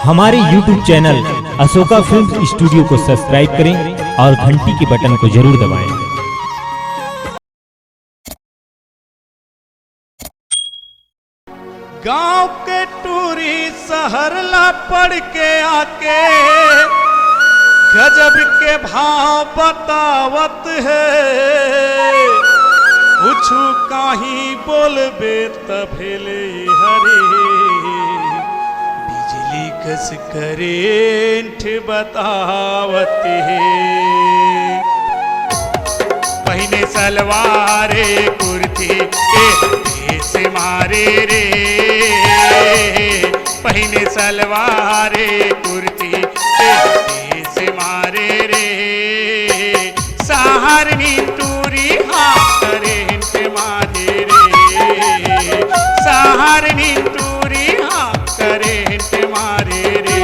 हमारे YouTube channel Ashoka film studio को subscribe करें और घंटी के बटन को जरूर दबाएं। गांव के टूरी शहर ला पड़ के आके गजब के भाव बतावत है। पूछू काही बोलबे तभेले हरे बिजली कस करेंट बतावत है। पहिने सलवारे कुर्ती से मारे रे, पहिने सलवारे कुर्ती से मारे रे। सहारनी टूरी हाँ करेंट मारे रे, सहारनी टूरी हाँ करेंट मारे रे।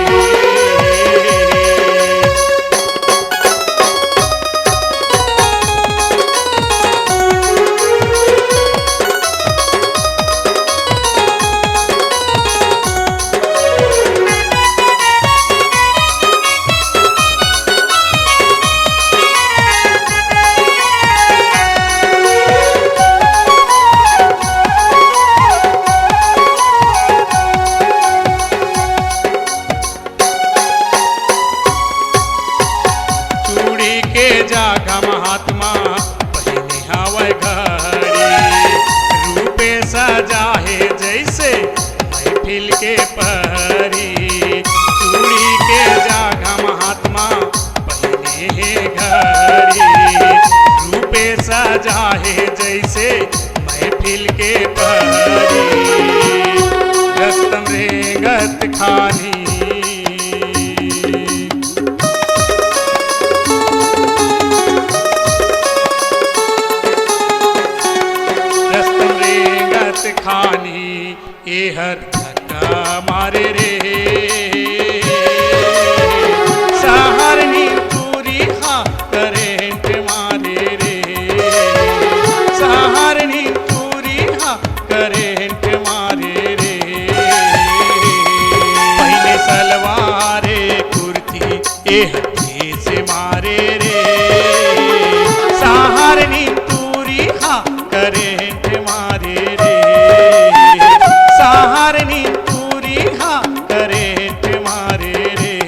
जागा महात्मा पहिने हवै घड़ी, रूपे सजाहे जैसे महफिल के परी। चूड़ी के जागा महात्मा पहिने है घड़ी, रूपे सजाहे जैसे महफिल के परी। रस्तम रेंगत खानी खानी एहर धक्का मारे रे। सहारनी टूरी हाँ करेंट मारे रे, सहारनी टूरी हाँ करेंट मारे रे। पहिने सलवारे कुर्ती एहर से मारे रे, सहारनी टूरी हाँ करेंट मारे रे। सहारनी टूरी हाँ करेंट मारे रे।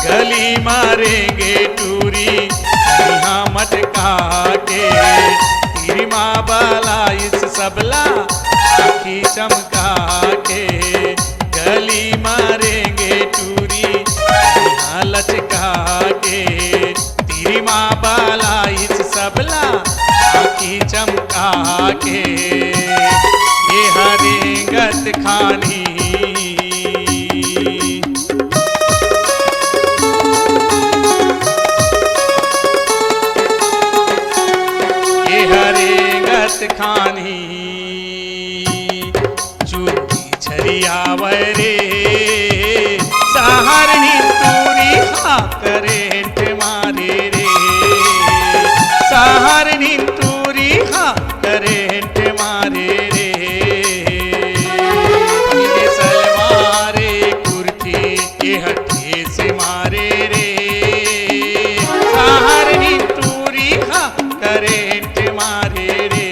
गली मारेंगे टूरी यहाँ मटका के, तेरी माँ बाला इस सबला आखी चमका के। गली मारेंगे टूरी यहाँ लचका के, तेरी माँ बाला इस सबला आखी चमका के। ये हरेंगत खानी खानी चूड़ी छरियावे रे। सहारनी टूरी हाँ करेंट मारे रे, सहारनी टूरी हाँ करेंट मारे रे। पहिने सलवारे कुर्ती के हथे से मारे रे, सहारनी टूरी हाँ करेंट मारे रे।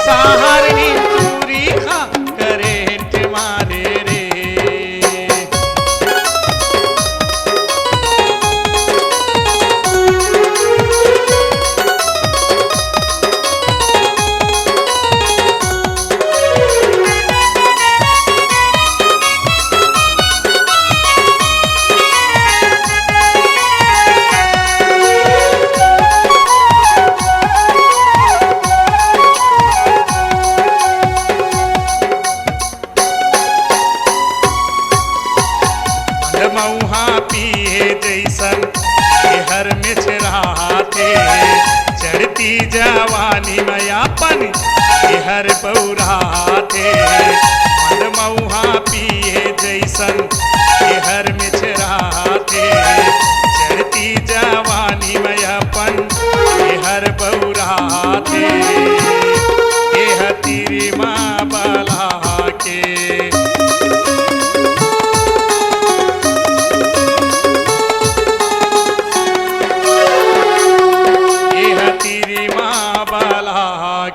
सहारनी टूरी हाँ करेंट मारे रे। मऊहा पिए जैसन हर में छराते चढ़ती जवानी मयापन हर बौराते मन मऊहा पिए जैसन हर में छराते चढ़ती जवानी मयापन हर बौराते तेरी माँ बला के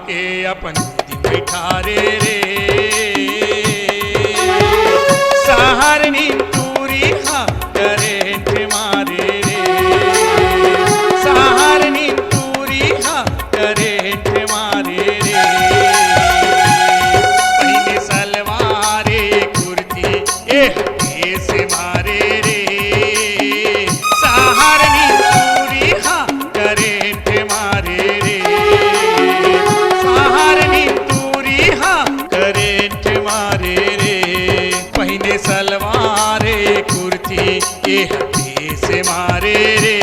के अपन दिन बैठारे रे सहारनी तूरी हाँ करेंट मारे रे सहारनी तूरी हाँ करेंट मारे रे पहले सलवारे कुर्ती केस मारे रे सहारनी तूरी हाँ करेंट मारे रे करेंट मारे रे पहने सलवारे कुर्ती से मारे रे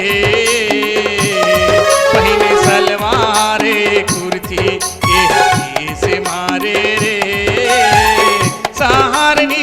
पहने सलवारे कुर्ती से मारे रे सहारनी